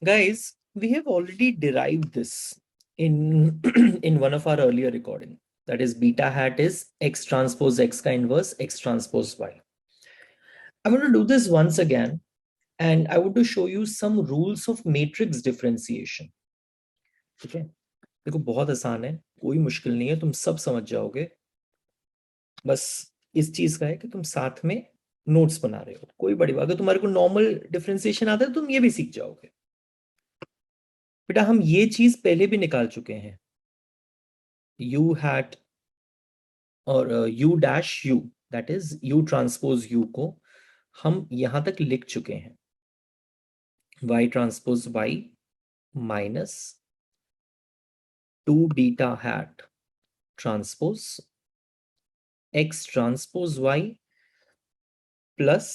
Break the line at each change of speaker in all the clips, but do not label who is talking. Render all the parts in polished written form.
Guys, we have already derived this in in one of our earlier recording. That is, beta hat is x transpose x ka inverse x transpose y. I'm going to do this once again, and I want to show you some rules of matrix differentiation. ठीक है? देखो बहुत आसान है, कोई मुश्किल नहीं है, तुम सब समझ जाओगे. बस इस चीज का है कि तुम साथ में नोट्स बना रहे हो, कोई बड़ी बात. अगर तुम्हारे को नॉर्मल डिफरेंशिएशन आता है तो तुम ये भी सीख जाओगे. बेटा हम ये चीज पहले भी निकाल चुके हैं. यू हैट और u dash u, that is u transpose u को हम यहां तक लिख चुके हैं. y transpose y minus 2 beta hat transpose x transpose y plus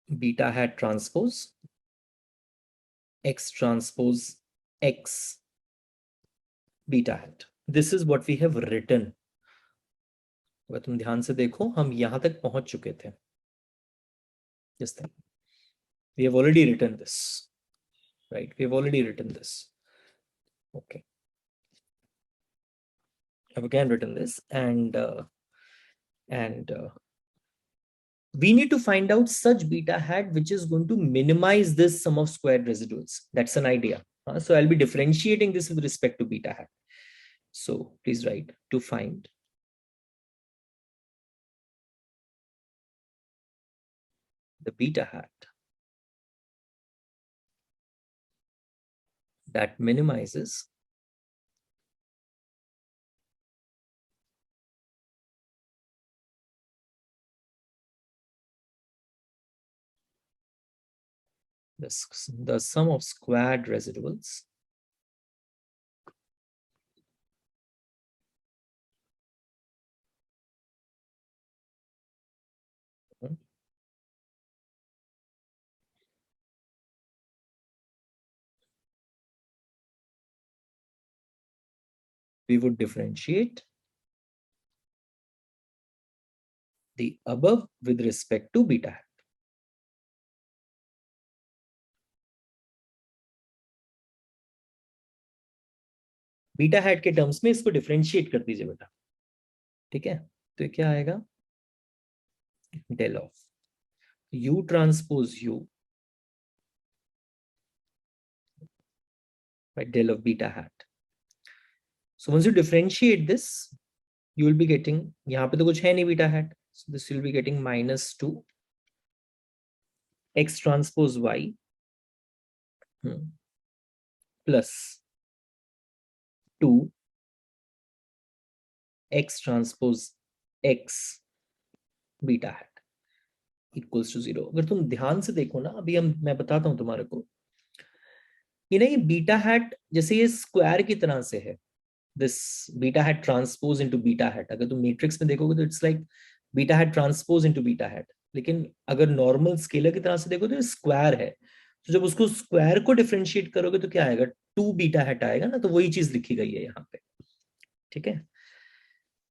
beta hat transpose x transpose x beta hat. This is what we have written. अगर तुम ध्यान से देखो हम यहां तक पहुंच चुके थे. Just think. We have already written this, right? We have already written this. Okay. I've again written this, and we need to find out such beta hat which is going to minimize this sum of squared residuals. That's an idea. So I'll be differentiating this with respect to beta hat. So please write to find the beta hat that minimizes the sum of squared residuals we would differentiate the above with respect to beta hat. Beta hat के terms में इसको differentiate कर दीजिए बेटा. ठीक है, तो ये क्या आएगा? Del of u transpose u by del of beta hat. So once you differentiate this, you will be getting, यहाँ पे तो कुछ है नहीं beta hat, so this will be getting minus 2 x transpose y plus 2 x transpose x beta hat equals to 0. अगर तुम ध्यान से देखो ना, अभी मैं बताता हूं तुम्हारे को, ये बीटा हैट जैसे ये स्क्वायर की तरह से है. This beta hat transpose into beta hat. अगर तुम मैट्रिक्स में देखोगे तो it's like beta hat transpose into beta hat. लेकिन अगर नॉर्मल स्केलर की तरह से देखो तो ये स्क्वायर है. तो जब उसको स्क्वायर को डिफरेंशिएट करोगे तो क्या आएगा? 2 बीटा हैट आएगा ना. तो वही चीज लिखी गई है यहाँ पे. ठीक है.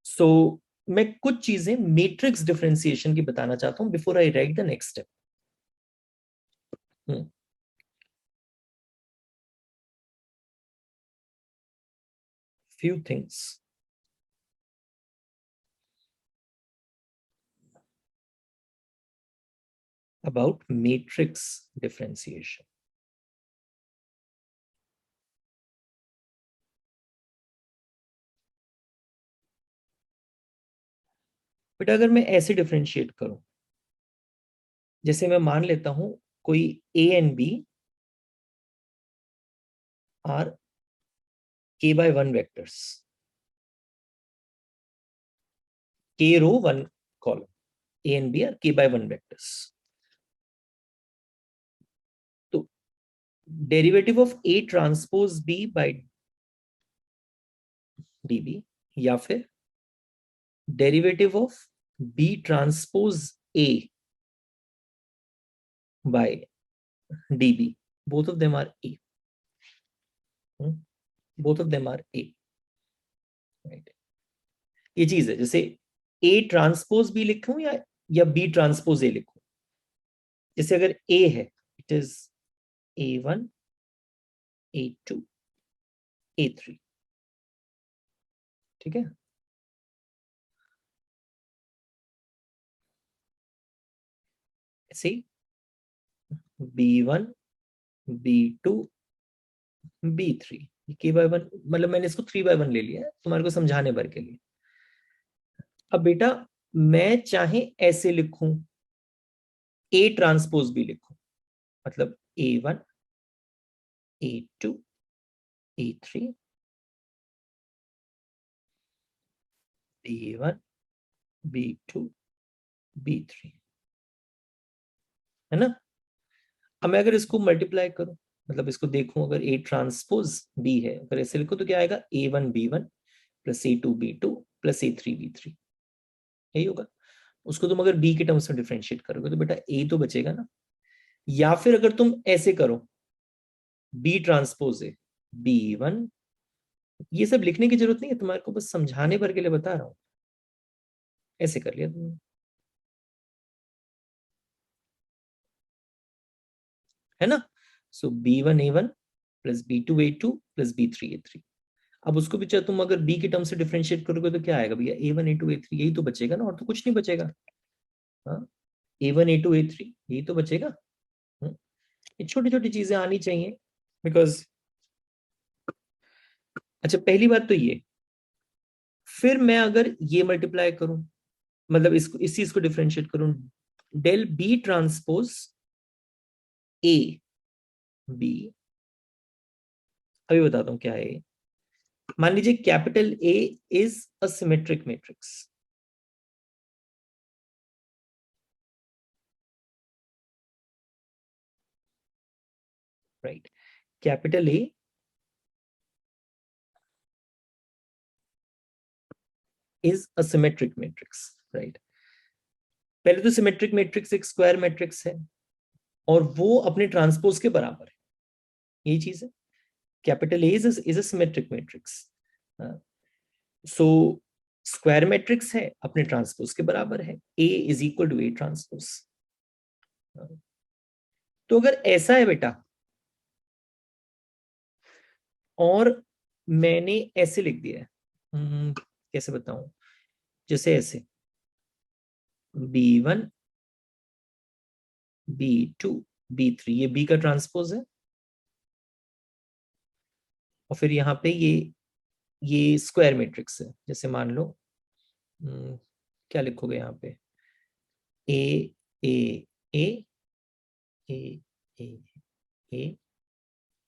सो मैं कुछ चीजें मैट्रिक्स डिफरेंशिएशन की बताना चाहता हूं before I right the next step. few things about matrix differentiation. बेटा अगर मैं ऐसे डिफरेंशिएट करूं, जैसे मैं मान लेता हूं कोई a and b are k by 1 vectors, k row 1 column, a and b are k by 1 vectors. तो derivative of a transpose b by db या फिर derivative of b transpose a by db, both of them are a. both of them are a, right? ये चीज है, जैसे a transpose b लिखूं या b transpose a लिखूं. जैसे अगर a है, it is A1 A2 A3, ठीक है। ऐसे B1 B2 B3, K/1, मतलब मैंने इसको 3/1 ले लिया है तुम्हारे को समझाने भर के लिए। अब बेटा मैं चाहे ऐसे लिखूं, A ट्रांसपोज भी लिखूं, मतलब A1 A2 A3 B1 B2 B3, है ना। अब मैं अगर इसको मल्टीप्लाई करूं, मतलब इसको देखूं, अगर A ट्रांसपोज B है, अगर ऐसे लिखो तो क्या आएगा, A1 B1 plus A2 B2 plus A3 B3, यही होगा। उसको तुम अगर B के टर्म्स में डिफरेंशिएट करोगे तो बेटा A तो बचेगा ना। या फिर अगर तुम ऐसे करो, B ट्रांसपोज है B1, ये सब लिखने की जरूरत नहीं है तुम्हारे को, बस समझाने भर के लिए बता रहा हूं। ऐसे कर लिया तुमने, है ना। सो B1 A1 plus B2 A2 plus B3 A3। अब उसको भी चाहे तुम अगर B के टर्म से डिफरेंशिएट करोगे तो क्या आएगा भैया, A1 A2 A3, यही तो बचेगा ना, और तो कुछ नहीं बचेगा। हाँ, A1 A2 A3 यही तो बचेगा। ये छोटी छोटी चीजें आनी चाहिए, बिकॉज अच्छा पहली बात तो ये, फिर मैं अगर ये मल्टीप्लाई करूं, मतलब इसको, इस चीज को डिफरेंशिएट करूं, del B transpose A B, अभी बताता हूं क्या है। मान लीजिए capital A is a symmetric matrix, right. Capital A is a symmetric matrix, right. पहले तो सिमेट्रिक मैट्रिक्स एक स्क्वायर मैट्रिक्स है, और वो अपने ट्रांसपोज के बराबर है, यही चीज है। Capital A is a symmetric matrix, so square matrix है, अपने ट्रांसपोज के बराबर है, A is equal to A transpose. तो अगर ऐसा है बेटा, और मैंने ऐसे लिख दिया है, कैसे बताऊं, जैसे ऐसे B1 B2 B3, ये B का ट्रांसपोज है, और फिर यहाँ पे ये स्क्वायर मैट्रिक्स है। जैसे मान लो, क्या लिखोगे यहाँ पे, A A A A A A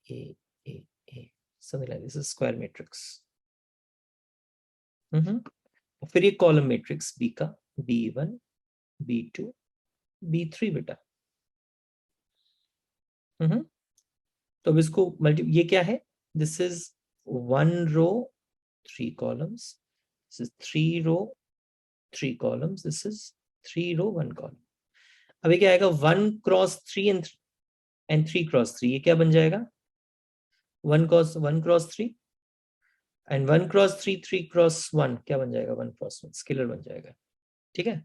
A A A, something like this, square matrix. फिर ये कॉलम मैट्रिक्स बी का, B1 B2 B3 बेटा। तो अब इसको मल्टी, ये क्या है, this is 1 row 3 columns, this is 3 row 3 columns, this is 3 row 1 column। अब ये क्या आएगा, 1 क्रॉस 3 एंड 3 क्रॉस 3, ये क्या बन जाएगा, 1 क्रॉस 3 एंड 1 क्रॉस 3 3 क्रॉस 1, क्या बन जाएगा, 1 क्रॉस 1, स्केलर बन जाएगा, ठीक है।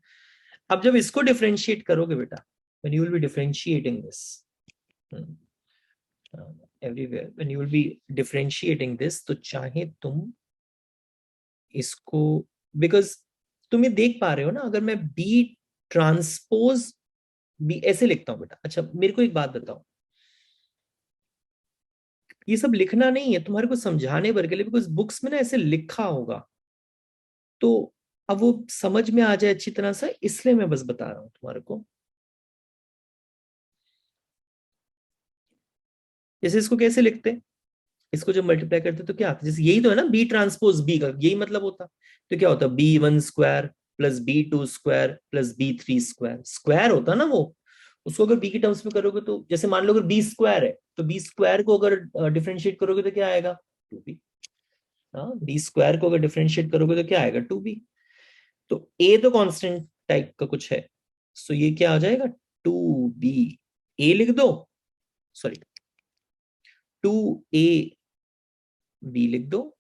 अब जब इसको डिफरेंशिएट करोगे बेटा, when you will be differentiating this everywhere, when you will be differentiating this, तो चाहे तुम इसको, बिकॉज तुम ये देख पा रहे हो ना, अगर मैं बी ट्रांसपोज बी ऐसे लिखता हूं बेटा। अच्छा मेरे को एक बात बताओ, ये सब लिखना नहीं है तुम्हारे को समझाने भर के लिए, बिकॉज बुक्स में ना ऐसे लिखा होगा, तो अब वो समझ में आ जाए अच्छी तरह से, इसलिए मैं बस बता रहा हूं तुम्हारे को। जैसे इसको कैसे लिखते हैं, इसको जब मल्टीप्लाई करते तो क्या आता है, जैसे यही तो है ना, बी ट्रांसपोज बी का यही मतलब होता, तो क्या होता, B1 square plus B2 square plus B3 square, square होता ना वो। उसको अगर बी के टर्म्स में करोगे तो, जैसे मान लो अगर बी स्क्वायर है, तो बी स्क्वायर को अगर डिफरेंशिएट करोगे तो क्या आएगा, 2B। हाँ, बी स्क्वायर को अगर डिफरेंशिएट करोगे तो क्या आएगा, 2B। तो ए तो कांस्टेंट टाइप का कुछ है, सो ये क्या आ जाएगा, 2B। ए लिख दो, सॉरी, 2AB लिख दो,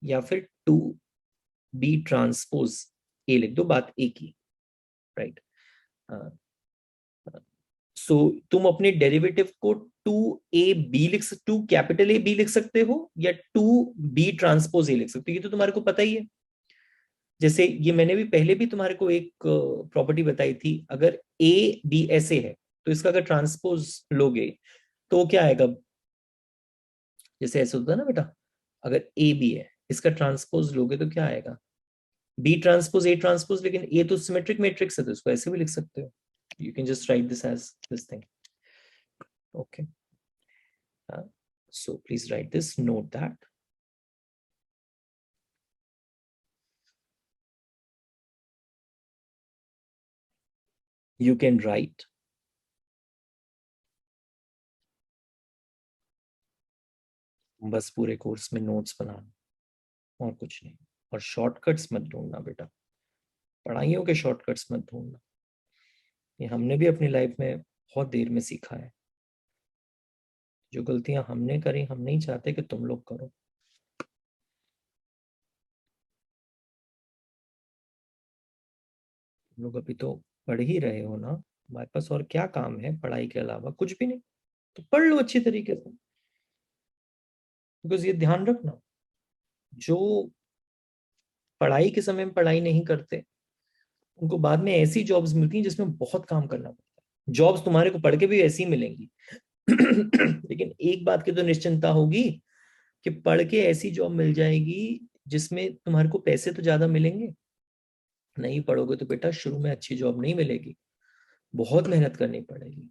या फिर 2B ट्रांसपोज ए लिख दो, बात एक ही, राइट। सो तुम अपने डेरिवेटिव को टू कैपिटल ए बी लिख सकते हो या टू बी ट्रांसपोज ए लिख सकते हो, ये तो तुम्हारे को पता ही है। जैसे ये मैंने भी पहले भी तुम्हारे को एक प्रॉपर्टी बताई थी, अगर ए बी ऐसे है तो इसका अगर ट्रांसपोज लोगे तो क्या आएगा, जैसे ऐसे होता है ना बेटा, अगर ए बी है इसका ट्रांसपोज लोगे तो क्या आएगा, बी ट्रांसपोज ए ट्रांसपोज, लेकिन ए तो सिमेट्रिक मैट्रिक्स है तो इसको ऐसे भी लिख सकते हो, you can just write this as this thing. Okay. So please write this, note that. You can write बस पूरे कोर्स में नोट्स बनाना और कुछ नहीं, और शॉर्टकट्स मत ढूंढना बेटा, पढ़ाइयों के शॉर्टकट्स मत ढूंढना, ये हमने भी अपनी लाइफ में बहुत देर में सीखा है। जो गलतियां हमने करी हम नहीं चाहते कि तुम लोग करो। तुम लोग अभी तो पढ़ ही रहे हो ना, हमारे पास और क्या काम है पढ़ाई के अलावा, कुछ भी नहीं, तो पढ़ लो अच्छी तरीके से। बिकॉज ये ध्यान रखना, जो पढ़ाई के समय में पढ़ाई नहीं करते उनको बाद में ऐसी जॉब्स मिलती हैं जिसमें बहुत काम करना पड़ता है। जॉब्स तुम्हारे को पढ़ के भी ऐसी मिलेंगी लेकिन एक बात की तो निश्चिंता होगी कि पढ़ के ऐसी जॉब मिल जाएगी जिसमें तुम्हारे को पैसे तो ज्यादा मिलेंगे। नहीं पढ़ोगे तो बेटा शुरू में अच्छी जॉब नहीं मिलेगी, बहुत मेहनत करनी पड़ेगी।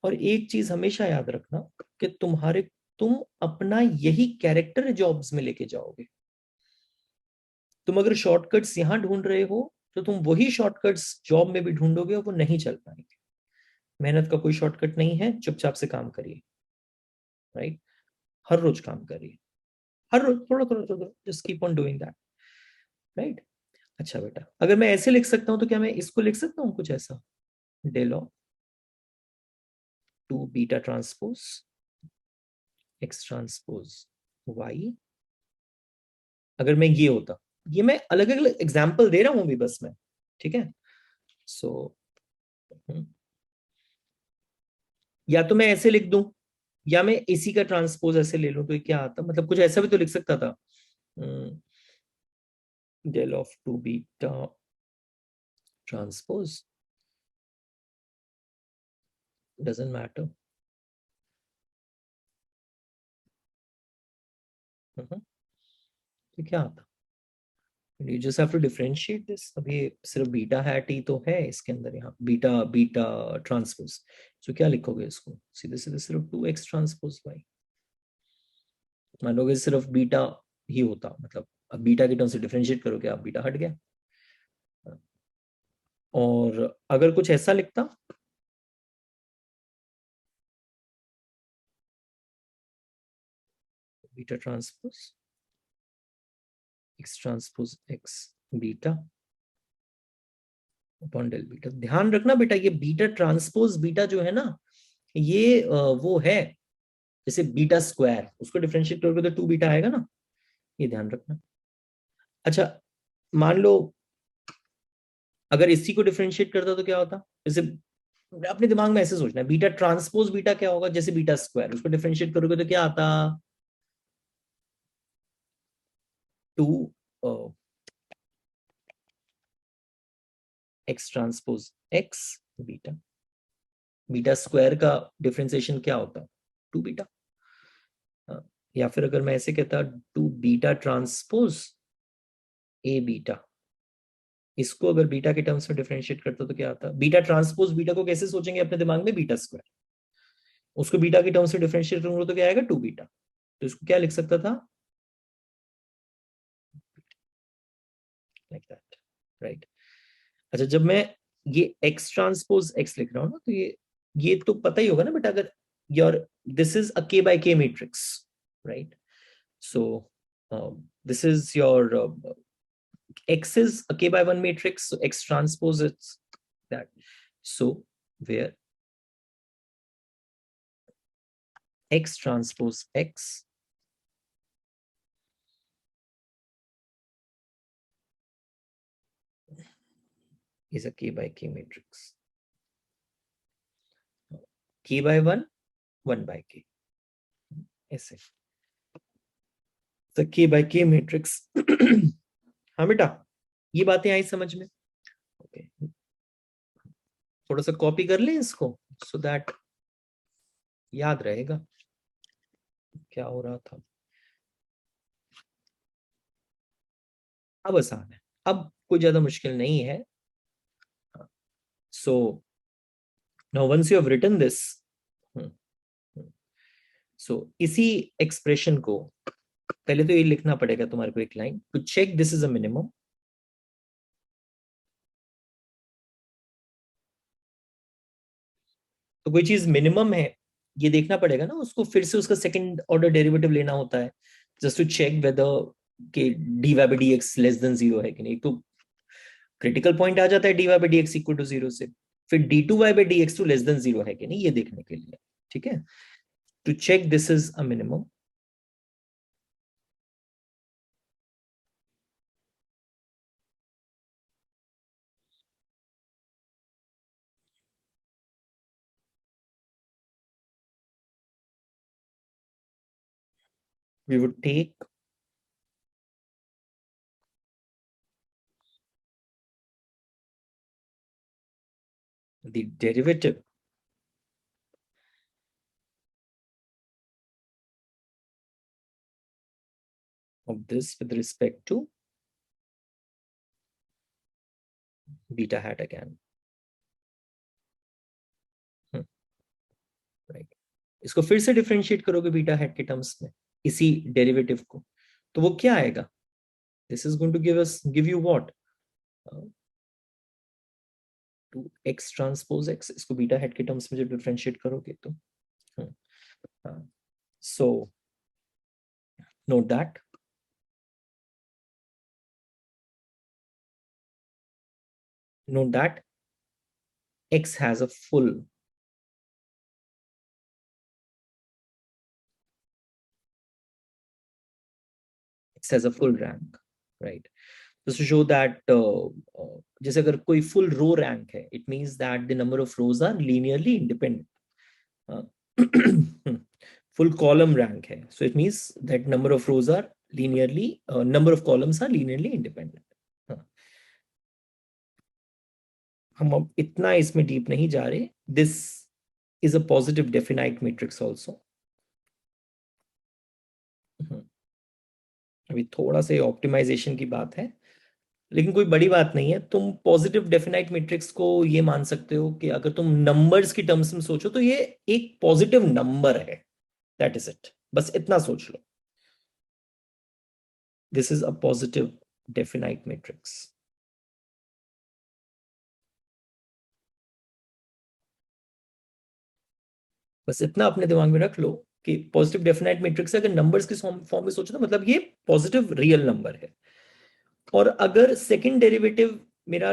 और एक चीज हमेशा याद रखना कि तुम अपना यही कैरेक्टर जॉब्स में लेके जाओगे। तुम अगर शॉर्टकट्स यहां ढूंढ रहे हो तो तुम वही शॉर्टकट्स जॉब में भी ढूंढोगे और वो नहीं चल पाएंगे। मेहनत का कोई शॉर्टकट नहीं है, चुपचाप से काम करिए, राइट। हर रोज काम करिए, हर रोज थोड़ा थोड़ा थोड़ा, just keep on doing that, right. अच्छा बेटा, अगर मैं ऐसे लिख सकता हूं तो क्या मैं इसको लिख सकता हूँ कुछ ऐसा, del of two beta transpose x transpose y. अगर मैं ये होता, ये मैं अलग अलग एग्जाम्पल दे रहा हूं भी बस मैं, ठीक है। सो या तो मैं ऐसे लिख दूं या मैं इसी का ट्रांसपोज ऐसे ले लूं तो ये क्या आता, मतलब कुछ ऐसा भी तो लिख सकता था, del of two beta transpose, doesn't matter. तो क्या आता, you just have to differentiate this. अभी सिर्फ बीटा हैट ही तो है इसके अंदर, यहाँ बीटा बीटा ट्रांसपोज, तो क्या लिखोगे इसको, सीधे सीधे सिर्फ टू एक्स ट्रांसपोज वाई। मान लोगे सिर्फ बीटा ही होता, मतलब अब बीटा की टर्म से डिफरेंशिएट करोगे आप, बीटा हट गया। और अगर कुछ ऐसा लिखता, beta transpose x transpose x beta upon del beta. ध्यान रखना बेटा, ये बीटा ट्रांसपोज बीटा जो है ना, ये वो है जैसे बीटा स्क्वायर, उसको डिफरेंशिएट करोगे तो टू बीटा आएगा ना, ये ध्यान रखना। अच्छा, मान लो अगर इसी को डिफरेंशिएट करता तो क्या होता, जैसे अपने दिमाग में ऐसे सोचना है, बीटा ट्रांसपोज बीटा क्या होगा, जैसे बीटा स्क्वायर, उसको डिफरेंशिएट करोगे तो क्या आता, two x transpose x beta. Beta square का डिफरेंशिएशन क्या होता, टू बीटा। या फिर अगर मैं ऐसे कहता two beta transpose A beta, इसको अगर बीटा के टर्म्स में डिफरेंशिएट करता तो क्या आता, बीटा ट्रांसपोज बीटा को कैसे सोचेंगे अपने दिमाग में, बीटा स्क्वायर, उसको बीटा के टर्म्स में डिफरेंशिएट करूंगा तो क्या आएगा, टू बीटा। तो इसको क्या लिख सकता था, लाइक दैट, राइट। अच्छा, जब मैं ये एक्स ट्रांसपोज एक्स लिख रहा हूँ ना, तो ये तो पता ही होगा ना बेटा, अगर योर दिस इज अ के बाय के matrix, right. So this is your x is a k by 1 matrix, so x transpose it's that. So where x transpose x is a k by k matrix. k by 1, 1 by k, ऐसे तो k by k matrix. हाँ बेटा, ये बातें आई समझ में? Okay, थोड़ा सा कॉपी कर लें इसको सो दैट याद रहेगा क्या हो रहा था। अब आसान है, अब कोई ज्यादा मुश्किल नहीं है। So now once you have written this, so इसी एक्सप्रेशन को पहले तो ये लिखना पड़ेगा तुम्हारे को, एक line, to check this is a minimum. तो कोई चीज मिनिमम है ये देखना पड़ेगा ना, उसको फिर से उसका सेकंड ऑर्डर डेरिवेटिव लेना होता है, जस्ट टू चेक वेदर के d y by d x less than zero है कि नहीं। तो क्रिटिकल पॉइंट आ जाता है d y by d x equal to zero से, फिर d two y by d x two less than zero है कि नहीं ये देखने के लिए। ठीक है, to check this is a minimum, we would take the derivative of this with respect to beta hat again. Right, इसको फिर से डिफरेंशिएट करोगे बीटा हैट के टर्म्स में इसी डेरिवेटिव को, तो वो क्या आएगा? This is going to give you what, two x transpose X, इसको बीटा हेड के टर्म्स में जब डिफरेंशिएट करोगे तो so note that x has a full rank, right? Just to show that जैसे अगर कोई full row rank है, it means that the number of rows are linearly independent. Full column rank है, so it means that number of rows are linearly, number of columns are linearly independent. हम अब इतना इसमें deep नहीं जा रहे. This is a positive definite matrix also. अभी थोड़ा सा ऑप्टिमाइजेशन की बात है, लेकिन कोई बड़ी बात नहीं है. तुम पॉजिटिव डेफिनाइट मैट्रिक्स को ये मान सकते हो कि अगर तुम नंबर्स की टर्म्स में सोचो तो ये एक पॉजिटिव नंबर है, दैट इज इट. बस इतना सोच लो, this is a positive definite matrix. बस इतना अपने दिमाग में रख लो कि पॉजिटिव डेफिनाइट मैट्रिक्स अगर नंबर्स के फॉर्म में सोचो तो मतलब ये पॉजिटिव रियल नंबर है. और अगर सेकंड डेरिवेटिव मेरा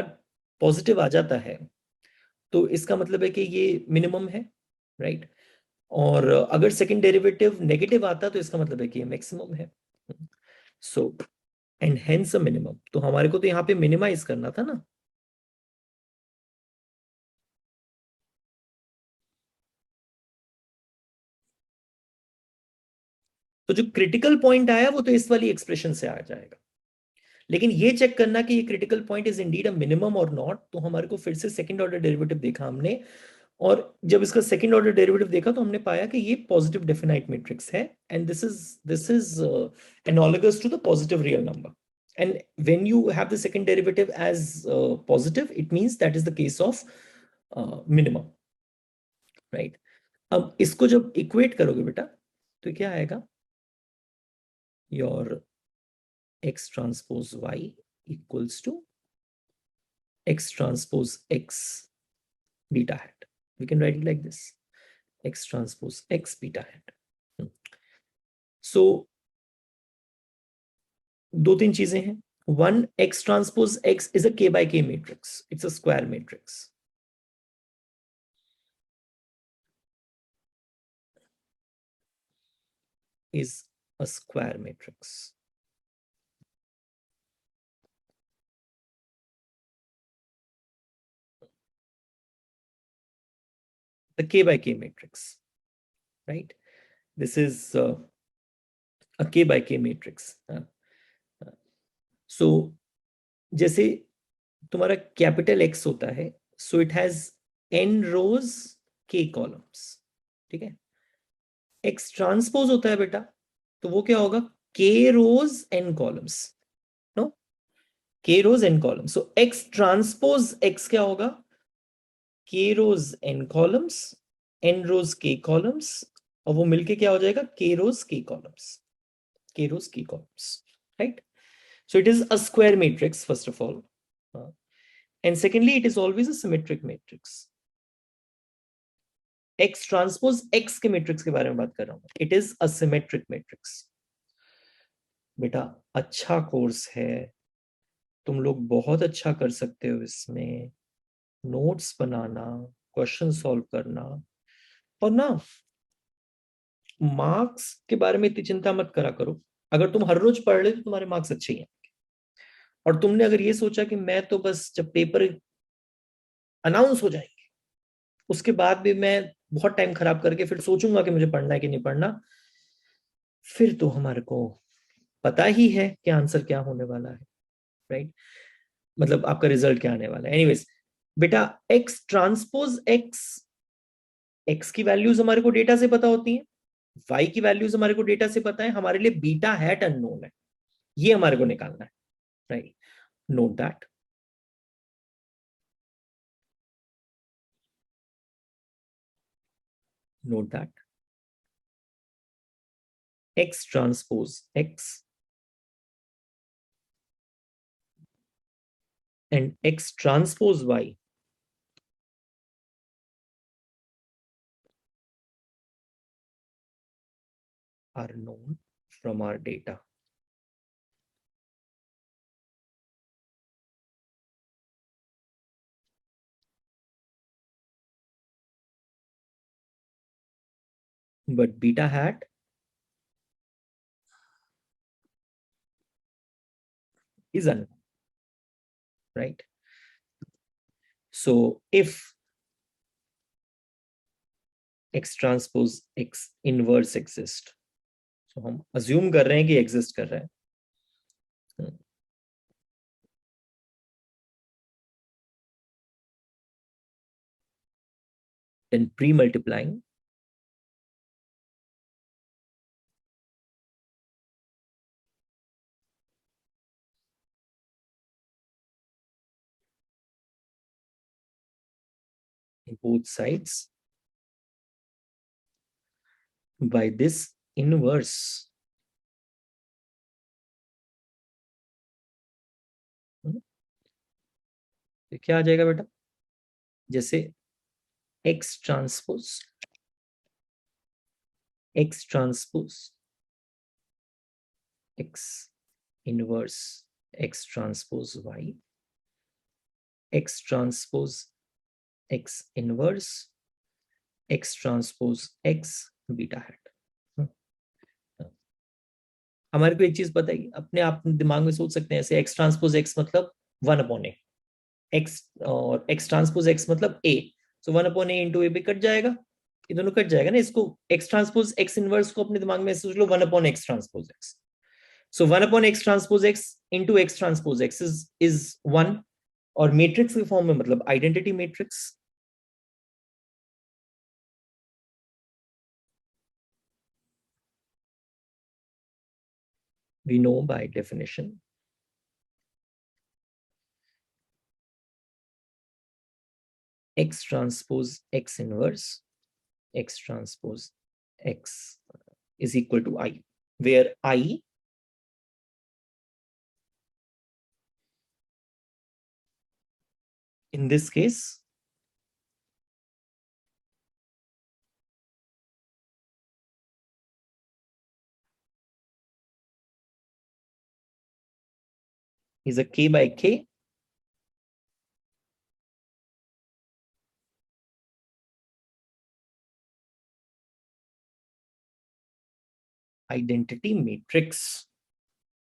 पॉजिटिव आ जाता है तो इसका मतलब है कि ये मिनिमम है, राइट? और अगर सेकंड डेरिवेटिव नेगेटिव आता तो इसका मतलब है कि ये मैक्सिमम है. So and hence a minimum. तो हमारे को तो यहाँ पे मिनिमाइज करना था ना. तो जो क्रिटिकल पॉइंट आया वो तो इस वाली एक्सप्रेशन से आ जाएगा, लेकिन ये चेक करना कि ये critical point is indeed a minimum और नॉट, तो हमारे को फिर से सेकंड ऑर्डर डेरिवेटिव देखा हमने. और जब इसका सेकंड ऑर्डर डेरिवेटिव देखा तो हमने पाया कि ये पॉजिटिव डेफिनाइट मैट्रिक्स है, and this is analogous to the positive real number. And when you have the second derivative as positive, it means that is the case of minimum, right? अब इसको जब इक्वेट करोगे बेटा तो क्या आएगा? Your x transpose y equals to x transpose x beta hat. We can write it like this, x transpose x beta hat. So दो तीन चीजें हैं. One, x transpose x is a k by k matrix. It's a square matrix. Is a square matrix. the K by K matrix, right? This is a K by K matrix. So जैसे तुम्हारा capital X होता है, so it has n rows K columns, ठीक है? X transpose होता है बेटा, तो वो क्या होगा? K rows n columns, no? K rows n columns. So X transpose X क्या होगा? K rows n columns, n rows K columns, और वो मिलके क्या हो जाएगा? K rows K columns, K rows K columns, right? So it is a square matrix, first of all. And secondly, it is always a symmetric matrix. X transpose X के matrix के बारे में बात कर रहा हूँ. It is a symmetric matrix. बेटा अच्छा कोर्स है, तुम लोग बहुत अच्छा कर सकते हो इसमें. नोट्स बनाना, क्वेश्चन सॉल्व करना, और ना मार्क्स के बारे में इतनी चिंता मत करा करो. अगर तुम हर रोज पढ़ ले तो तुम्हारे मार्क्स अच्छे ही हैं. और तुमने अगर ये सोचा कि मैं तो बस जब पेपर अनाउंस हो जाएंगे उसके बाद भी मैं बहुत टाइम खराब करके फिर सोचूंगा कि मुझे पढ़ना है कि नहीं पढ़ना, फिर तो हमारे को पता ही है कि आंसर क्या होने वाला है, राइट? मतलब आपका रिजल्ट क्या आने वाला है. एनीवेज बेटा, एक्स ट्रांसपोज एक्स, एक्स की वैल्यूज हमारे को डेटा से पता होती है, वाई की वैल्यूज हमारे को डेटा से पता है, हमारे लिए बीटा हैट अननोन है, ये हमारे को निकालना है, right? Note that. Note that X transpose X and X transpose Y are known from our data. But beta hat is unknown, right? So if X transpose X inverse exist, so हम assume कर रहे हैं कि exist कर रहा है, then pre-multiplying both sides by this inverse, तो क्या आ जाएगा बेटा? जैसे X transpose X inverse X transpose Y, X transpose X inverse X transpose X beta hat. हमारे को एक चीज पता है, अपने आप दिमाग में सोच सकते हैं ऐसे, X ट्रांसपोज X मतलब 1/A, X और X ट्रांसपोज X मतलब A, सो 1/A इंटू ए भी कट जाएगा, ये दोनों कट जाएगा ना. इसको X ट्रांसपोज X इनवर्स को अपने दिमाग में सोच लो 1/X transpose X. So 1/X transpose X into X transpose X is 1, और मैट्रिक्स के फॉर्म में मतलब identity matrix. We know by definition X transpose X inverse X transpose X is equal to I, where I in this case is a K by K identity matrix,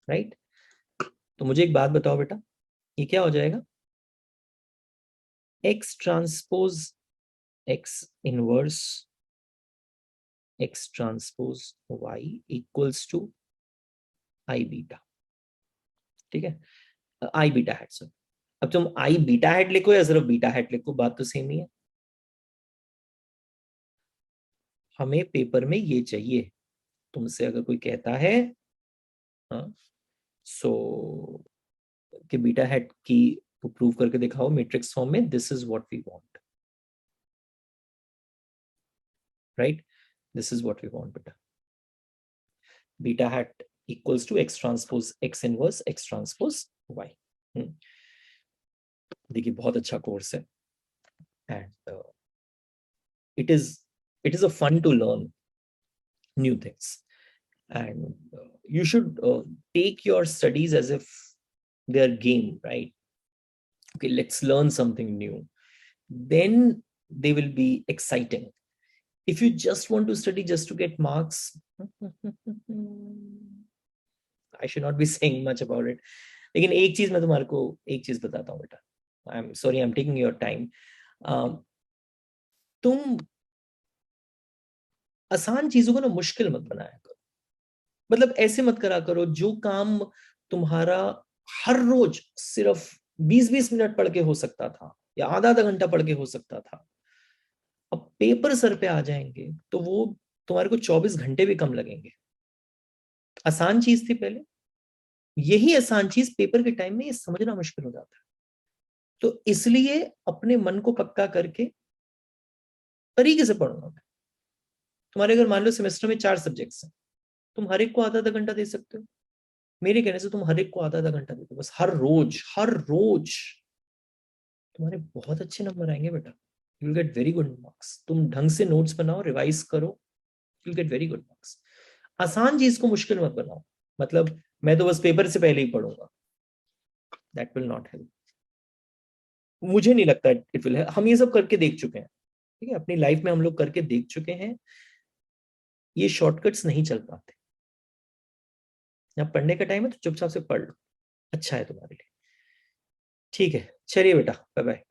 right? तो मुझे एक बात बताओ बेटा, ये क्या हो जाएगा? X transpose x inverse x transpose y equals to i beta, ठीक है, i बीटा हैट सर। अब तुम i बीटा हैट लिखो या सिर्फ बीटा हैट लिखो, बात तो सेम ही है। हमें पेपर में ये चाहिए, तुमसे अगर कोई कहता है सो कि बीटा हैट की प्रूव करके दिखाओ मैट्रिक्स फॉर्म में, this is what we want, right, this is what we want बेटा, beta hat equals to x transpose x inverse x transpose y। देखिए बहुत अच्छा कोर्स है and it is a fun to learn new things, and you should take your studies as if they are game, right? Okay, let's learn something new, then they will be exciting. If you just want to study just to get marks, I should not be saying much about it. लेकिन एक चीज मैं तुम्हारे को एक चीज बताता हूँ बेटा, I am sorry I am taking your time. तुम आसान चीजों को ना मुश्किल मत बनाया करो, मतलब ऐसे मत करा करो जो काम तुम्हारा हर रोज सिर्फ 20-20 मिनट पढ़ के हो सकता था या आधा आधा घंटा पढ़ के हो सकता था, अब पेपर सर पे आ जाएंगे तो वो तुम्हारे को 24 घंटे भी कम लगेंगे। आसान चीज थी पहले, यही आसान चीज पेपर के टाइम में ये समझना मुश्किल हो जाता है। तो इसलिए अपने मन को पक्का करके तरीके से पढ़ूंगा मैं। तुम्हारे अगर मान लो सेमेस्टर में 4 सब्जेक्ट्स हैं, तुम हर एक को आधा आधा घंटा दे सकते हो, मेरे कहने से तुम हर एक को आधा आधा घंटा दे दो बस, हर रोज तुम्हारे बहुत अच्छे नंबर आएंगे बेटा, you will get very good marks. तुम ढंग से नोट्स बनाओ, रिवाइज करो, you will get very good marks. आसान चीज को मुश्किल मत बनाओ, मतलब मैं तो बस पेपर से पहले ही पढ़ूंगा, दैट विल नॉट हेल्प। मुझे नहीं लगता इट विल, हम ये सब करके देख चुके हैं, ठीक है, अपनी लाइफ में हम लोग करके देख चुके हैं, ये शॉर्टकट्स नहीं चल पाते। जब पढ़ने का टाइम है तो चुपचाप से पढ़ लो, अच्छा है तुम्हारे लिए। ठीक है, चलिए बेटा, बाय बाय।